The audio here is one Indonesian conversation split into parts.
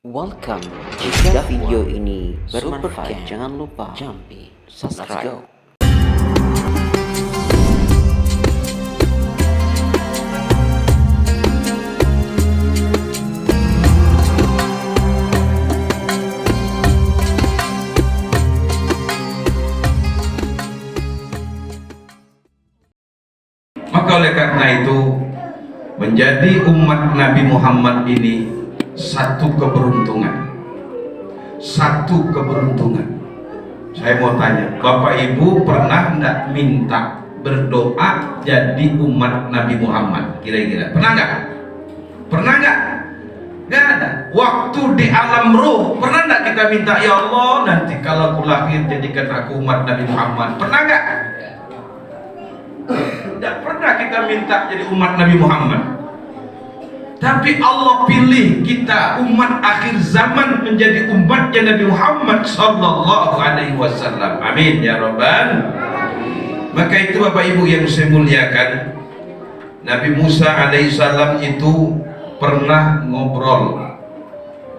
Welcome. Jika video ini bermanfaat, jangan lupa subscribe. Maka oleh karena itu, menjadi umat Nabi Muhammad ini satu keberuntungan. Satu keberuntungan. Saya mau tanya, Bapak Ibu pernah enggak minta berdoa jadi umat Nabi Muhammad? Kira-kira pernah enggak? Pernah enggak? Enggak ada. Waktu di alam ruh pernah enggak kita minta, ya Allah nanti kalau aku lahir jadikan aku umat Nabi Muhammad? Pernah enggak? Tidak pernah kita minta jadi umat Nabi Muhammad. Tapi Allah pilih kita umat akhir zaman menjadi umatnya Nabi Muhammad sallallahu alaihi wasallam. Amin ya rabbal. Maka itu Bapak Ibu yang saya muliakan, Nabi Musa alaihissalam itu pernah ngobrol.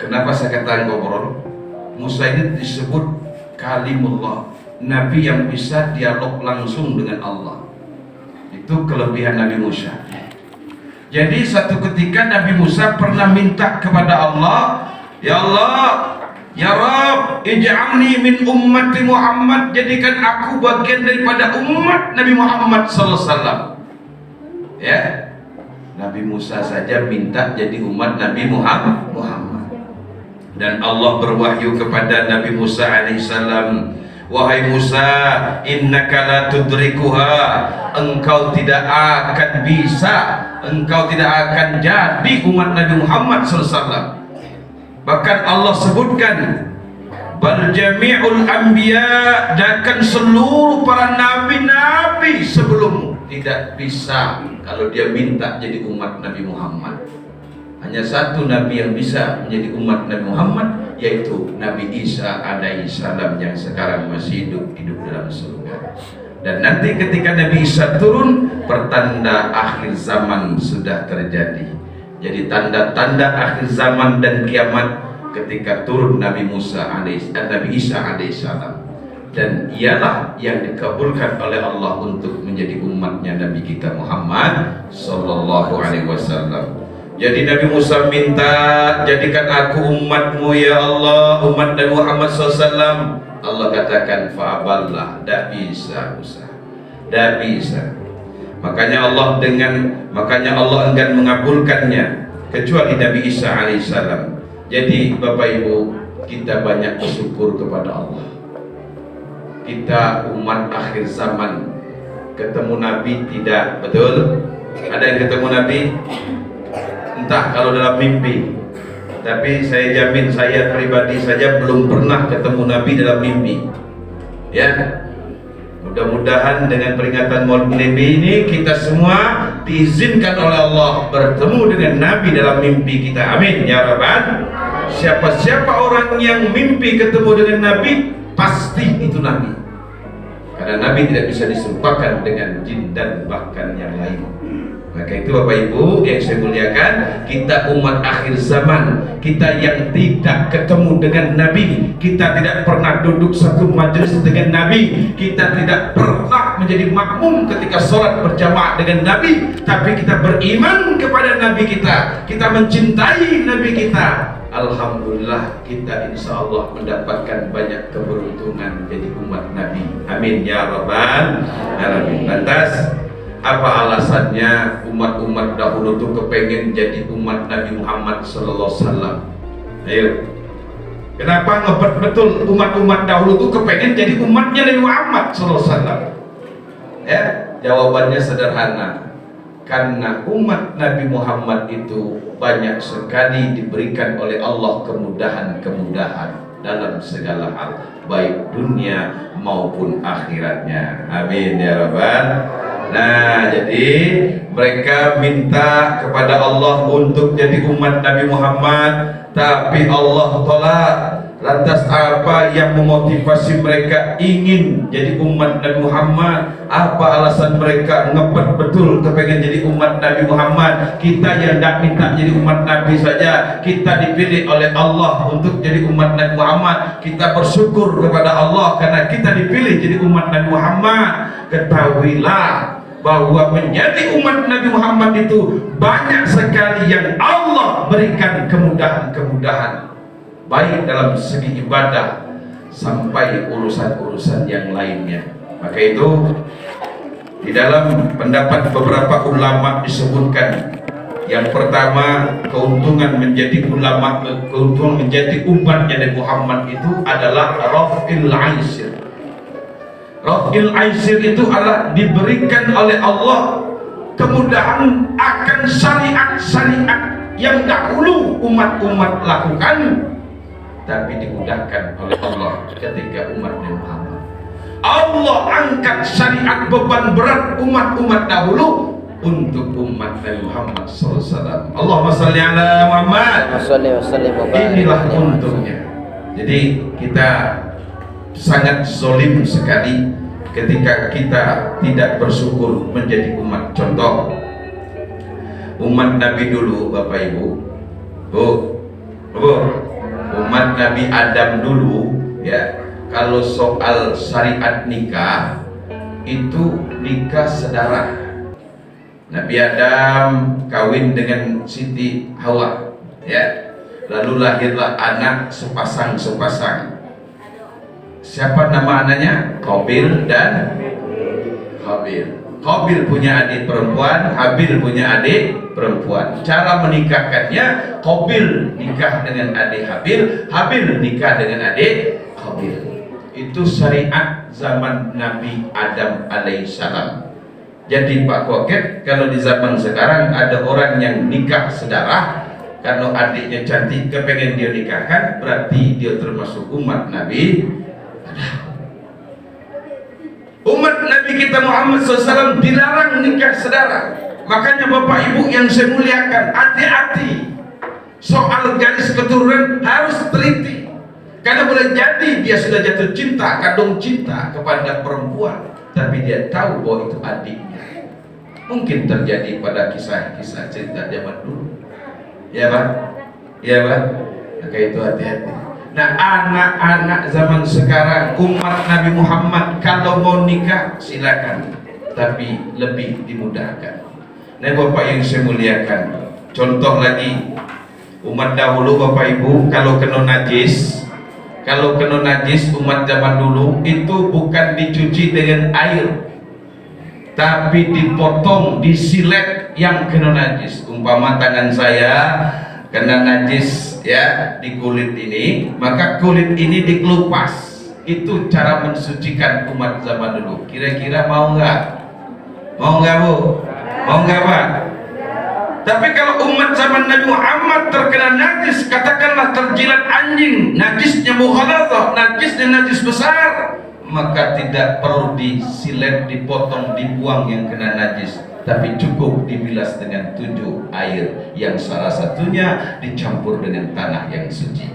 Kenapa saya katakan ngobrol? Musa ini disebut kalimullah, Nabi yang bisa dialog langsung dengan Allah. Itu kelebihan Nabi Musa. Jadi satu ketika Nabi Musa pernah minta kepada Allah, ya Allah, ya Rabb, ij'alni min ummati Muhammad, jadikan aku bagian daripada umat Nabi Muhammad sallallahu alaihi wasallam. Ya, Nabi Musa saja minta jadi umat Nabi Muhammad. Dan Allah berwahyu kepada Nabi Musa alaihissalam, wahai Musa, innaka la tudrikuha, engkau tidak akan bisa, engkau tidak akan jadi umat Nabi Muhammad SAW. Bahkan Allah sebutkan, bal jami'ul anbiya, dan seluruh para nabi-nabi sebelummu tidak bisa kalau dia minta jadi umat Nabi Muhammad. Hanya satu nabi yang bisa menjadi umat Nabi Muhammad, yaitu Nabi Isa alaihissalam yang sekarang masih hidup dalam surga. Dan nanti ketika Nabi Isa turun, pertanda akhir zaman sudah terjadi. Jadi tanda-tanda akhir zaman dan kiamat ketika turun Nabi Isa alaihissalam. Dan ialah yang dikabulkan oleh Allah untuk menjadi umatnya Nabi kita Muhammad sallallahu alaihi wasallam. Jadi Nabi Musa minta, jadikan aku umatmu ya Allah, umat Nabi Muhammad SAW. Allah katakan, fa'aballah, tidak bisa Musa, tidak bisa. Makanya Allah enggan mengabulkannya kecuali Nabi Isa alaihissalam. Jadi Bapak Ibu, kita banyak bersyukur kepada Allah. Kita umat akhir zaman, ketemu Nabi tidak, betul? Ada yang ketemu Nabi? Entah kalau dalam mimpi, tapi saya jamin saya pribadi saja belum pernah ketemu Nabi dalam mimpi. Ya, mudah-mudahan dengan peringatan Maulid Nabi ini kita semua diizinkan oleh Allah bertemu dengan Nabi dalam mimpi kita. Amin ya rabbal. Siapa-siapa orang yang mimpi ketemu dengan Nabi, pasti itu Nabi. Karena Nabi tidak bisa diserupakan dengan jin dan bahkan yang lain. Maka itu Bapak Ibu yang saya muliakan, kita umat akhir zaman, kita yang tidak ketemu dengan Nabi, kita tidak pernah duduk satu majelis dengan Nabi, kita tidak pernah menjadi makmum ketika sholat berjamaah dengan Nabi, tapi kita beriman kepada Nabi kita mencintai Nabi kita. Alhamdulillah, kita insya Allah mendapatkan banyak keberuntungan jadi umat Nabi. Amin ya rabbal alamin. Lantas, apa alasannya umat-umat dahulu tuh kepengen jadi umat Nabi Muhammad sallallahu alaihi wasallam? Ayo. Kenapa ngebet betul umat-umat dahulu tuh kepengen jadi umatnya Nabi Muhammad sallallahu alaihi wasallam? Ya, jawabannya sederhana. Karena umat Nabi Muhammad itu banyak sekali diberikan oleh Allah kemudahan-kemudahan dalam segala hal, baik dunia maupun akhiratnya. Amin ya rabbal. Nah, jadi mereka minta kepada Allah untuk jadi umat Nabi Muhammad, tapi Allah tolak. Lantas apa yang memotivasi mereka ingin jadi umat Nabi Muhammad? Apa alasan mereka ngepet betul kepengen jadi umat Nabi Muhammad? Kita yang tidak minta jadi umat Nabi saja, kita dipilih oleh Allah untuk jadi umat Nabi Muhammad. Kita bersyukur kepada Allah karena kita dipilih jadi umat Nabi Muhammad. Ketahuilah bahwa menjadi umat Nabi Muhammad itu banyak sekali yang Allah berikan kemudahan-kemudahan, baik dalam segi ibadah sampai urusan-urusan yang lainnya. Maka itu di dalam pendapat beberapa ulama disebutkan, yang pertama, keuntungan menjadi ulama, keuntungan menjadi umatnya Nabi Muhammad itu adalah raf'il aisir. Raf'il aisir itu adalah diberikan oleh Allah kemudahan akan syariat-syariat yang dahulu umat-umat lakukan, tapi dimudahkan oleh Allah ketika umat Nabi Muhammad. Allah angkat syariat beban berat umat-umat dahulu untuk umat Nabi Muhammad SAW. Allahumma salli ala Muhammad. Inilah untungnya. Jadi kita sangat zolim sekali ketika kita tidak bersyukur menjadi umat. Contoh, umat Nabi dulu, Bapak Ibu, umat Nabi Adam dulu, ya, kalau soal syariat nikah itu nikah sedara. Nabi Adam kawin dengan Siti Hawa, ya, lalu lahirlah anak sepasang. Siapa nama anaknya? Qabil dan Habil. Qabil punya adik perempuan, Habil punya adik perempuan. Cara menikahkannya, Qabil nikah dengan adik Habil, Habil nikah dengan adik Qabil. Itu syariat zaman Nabi Adam alaihissalam. Jadi Pak Koket, kalau di zaman sekarang ada orang yang nikah sedarah, kalau adiknya cantik kepengen dia nikahkan, berarti dia termasuk umat Nabi. Umat Nabi kita Muhammad SAW dilarang nikah sedara. Makanya Bapak Ibu yang saya muliakan, hati-hati soal garis keturunan, harus teliti. Karena boleh jadi dia sudah jatuh cinta, kandung cinta kepada perempuan, tapi dia tahu bahwa itu adiknya. Mungkin terjadi pada kisah-kisah cerita zaman dulu. Ya Pak? Ya Pak? Maka itu hati-hati. Nah, anak-anak zaman sekarang umat Nabi Muhammad kalau mau nikah silakan, tapi lebih dimudahkan. Nah Bapak yang saya muliakan, contoh lagi, umat dahulu Bapak Ibu kalau kena najis umat zaman dulu itu bukan dicuci dengan air, tapi dipotong, disilet yang kena najis. Umpama tangan saya kena najis, ya, di kulit ini, maka kulit ini dikelupas. Itu cara mensucikan umat zaman dulu. Kira-kira mau nggak? Mau nggak Bu? Mau nggak Pak? Tapi kalau umat zaman Nabi Muhammad terkena najis, katakanlah terjilat anjing, najisnya mughaladzah, najisnya najis besar, maka tidak perlu disilet, dipotong, dibuang yang kena najis, tapi cukup dibilas dengan 7 air yang salah satunya dicampur dengan tanah yang suci.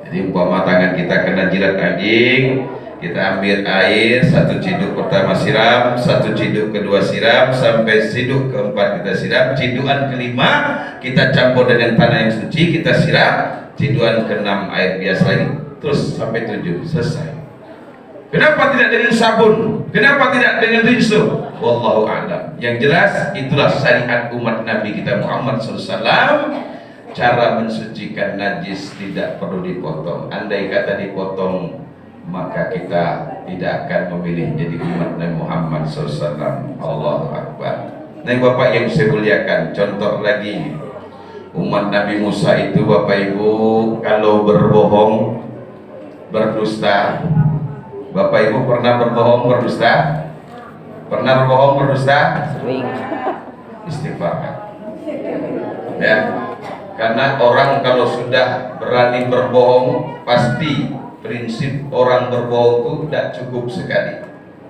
Jadi umpama tangan kita kena jilat anjing, kita ambil air, 1 ciduk pertama siram, 1 ciduk kedua siram, sampai ciduk keempat kita siram, cidukan kelima kita campur dengan tanah yang suci, kita siram, cidukan keenam air biasa lagi, terus sampai 7, selesai. Kenapa tidak dengan sabun? Kenapa tidak dengan rinso? Wallahu a'lam. Yang jelas itulah syariat umat Nabi kita Muhammad SAW. Cara mensucikan najis tidak perlu dipotong. Andai kata dipotong, maka kita tidak akan memilih jadi umat Nabi Muhammad SAW. Allahu Akbar. Nah Bapak yang saya muliakan, contoh lagi, umat Nabi Musa itu Bapak Ibu kalau berbohong, berdusta. Bapak Ibu pernah berbohong, berdusta? Pernah berbohong, berdusta? Sering. Istighfar. Ya, karena orang kalau sudah berani berbohong, pasti prinsip orang berbohong itu tidak cukup sekali.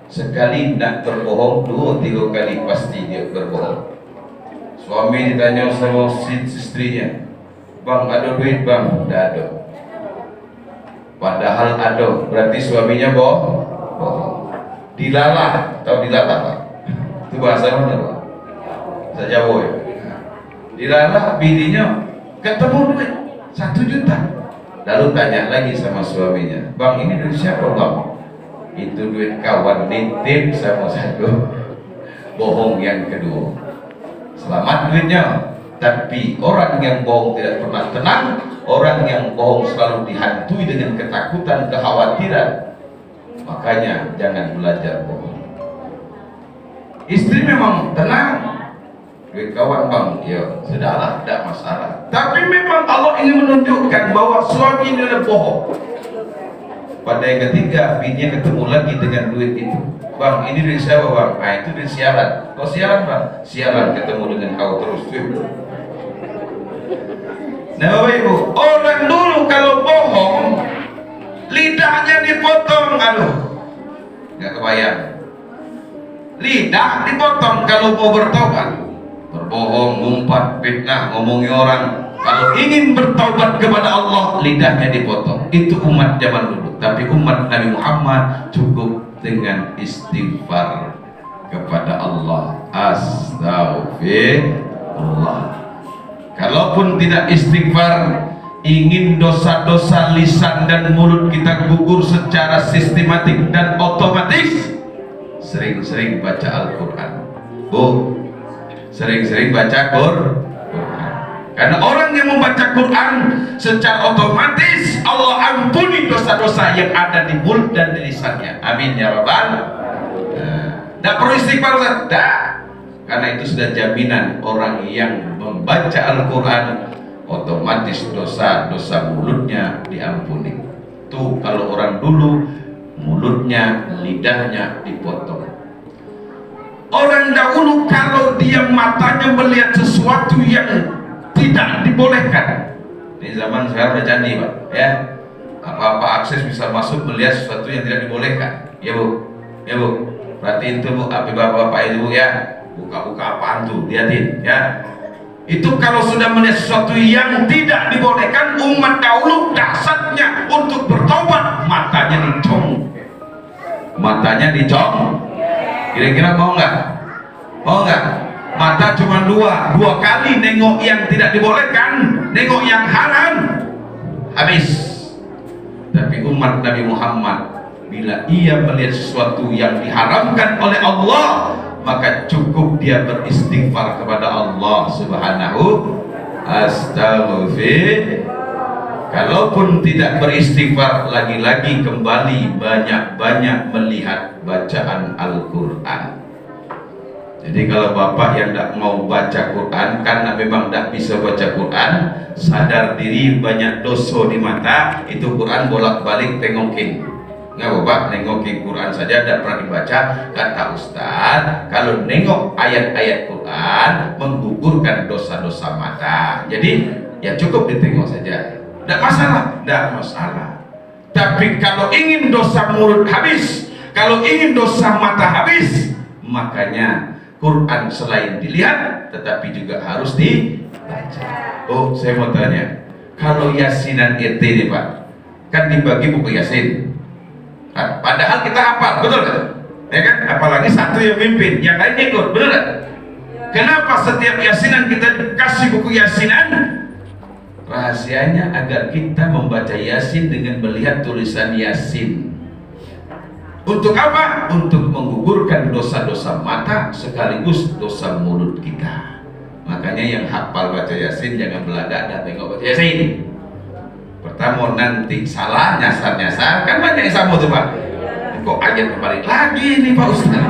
Sekali tidak berbohong, 2-3 kali pasti dia berbohong. Suami ditanya sama istrinya, "Bang, ada duit bang?" "Tidak ada." Padahal aduh, berarti suaminya bohong. Dilalah, tahu dilalah Pak? Itu bahasa mana Pak? Bahasa Jawa ya. Dilalah bininya ketemu duit 1 juta. Lalu tanya lagi sama suaminya, bang ini duit siapa bang? Itu duit kawan nitip sama satu. Bohong yang kedua. Selamat duitnya. Tapi orang yang bohong tidak pernah tenang. Orang yang bohong selalu dihantui dengan ketakutan, kekhawatiran. Makanya jangan belajar bohong. Istri memang tenang, duit kawan bang, ya sudahlah, tidak masalah. Tapi memang Allah ingin menunjukkan bahwa suami ini adalah bohong. Pada yang ketiga, bininya ketemu lagi dengan duit itu. Bang, ini duit siapa bang? Nah itu duit siaran. Kau siaran bang? Siaran ketemu dengan kau terus. Nah Bapak Ibu, orang dulu kalau bohong lidahnya dipotong, aduh, nggak kebayang. Lidah dipotong kalau mau bertobat, berbohong, ngumpat, fitnah, ngomongi orang. Kalau ingin bertobat kepada Allah, lidahnya dipotong. Itu umat zaman dulu. Tapi umat Nabi Muhammad cukup dengan istighfar kepada Allah. Astagfirullah. Kalaupun tidak istighfar, ingin dosa-dosa lisan dan mulut kita gugur secara sistematik dan otomatis, sering-sering baca Al-Quran. Bu, sering-sering baca Quran. Karena orang yang membaca Quran secara otomatis Allah ampuni dosa-dosa yang ada di mulut dan di lisannya. Amin ya Rabbal. Tidak perlu istighfar, tidak. Karena itu sudah jaminan orang yang membaca Al-Quran otomatis dosa-dosa mulutnya diampuni. Tuh kalau orang dulu mulutnya, lidahnya dipotong. Orang dahulu kalau dia matanya melihat sesuatu yang tidak dibolehkan. Di zaman sekarang udah canggih Pak, ya. Apa-apa akses bisa masuk melihat sesuatu yang tidak dibolehkan. Ya Bu, ya Bu. Perhatiin tuh Bu, bapak-bapak itu Bu ya. Buka-buka apaan tuh, lihatin ya. Itu kalau sudah melihat sesuatu yang tidak dibolehkan, umat dahulu dasarnya untuk bertobat matanya dicong. Matanya dicong. Kira-kira mau nggak? Mau nggak? Mata cuma dua kali nengok yang tidak dibolehkan, nengok yang haram, habis. Tapi umat Nabi Muhammad bila ia melihat sesuatu yang diharamkan oleh Allah, maka cukup dia beristighfar kepada Allah Subhanahu. Astaghfir. Kalaupun tidak beristighfar, lagi-lagi kembali banyak-banyak melihat bacaan Al-Quran. Jadi kalau bapak yang tidak mau baca Quran karena memang tidak bisa baca Quran, sadar diri banyak dosa di mata, itu Quran bolak-balik tengokin. Nggak bapak, nengokin Quran saja tidak pernah dibaca. Kata Ustaz, kalau nengok ayat-ayat Quran menggugurkan dosa-dosa mata. Jadi ya cukup ditengok saja, tidak masalah, tidak masalah. Tapi kalau ingin dosa mulut habis, kalau ingin dosa mata habis, makanya Quran selain dilihat tetapi juga harus dibaca. Oh, saya mau tanya, kalau Yasinan ET nih Pak, kan dibagi buku Yasin. Padahal kita hafal, betul kan? Ya kan? Apalagi satu yang mimpin, yang lain ikut, betul kan? Kenapa setiap Yasinan kita kasih buku Yasinan? Rahasianya agar kita membaca Yasin dengan melihat tulisan Yasin. Untuk apa? Untuk menggugurkan dosa-dosa mata sekaligus dosa mulut kita. Makanya yang hafal baca Yasin jangan belagak dan tengok baca Yasin. Pertama nanti salah nyasar-nyasar, kan banyak yang sama tuh Pak. Kok ayat kembali lagi nih Pak Ustaz.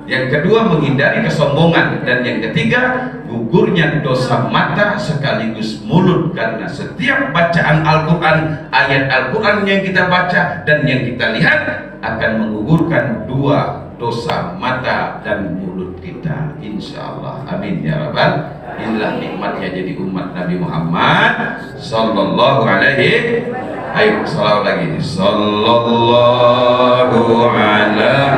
Yang kedua menghindari kesombongan, dan yang ketiga gugurnya dosa mata sekaligus mulut, karena setiap bacaan Al-Quran, ayat Al-Quran yang kita baca dan yang kita lihat akan menggugurkan dua dosa mata dan mulut kita, insyaallah. Amin ya rabbal. Inilah nikmatnya jadi umat Nabi Muhammad sallallahu alaihi. Ayo salawat lagi. Sallallahu alaihi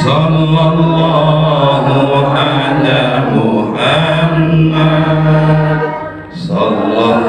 sallallahu ala Muhammad sallallahu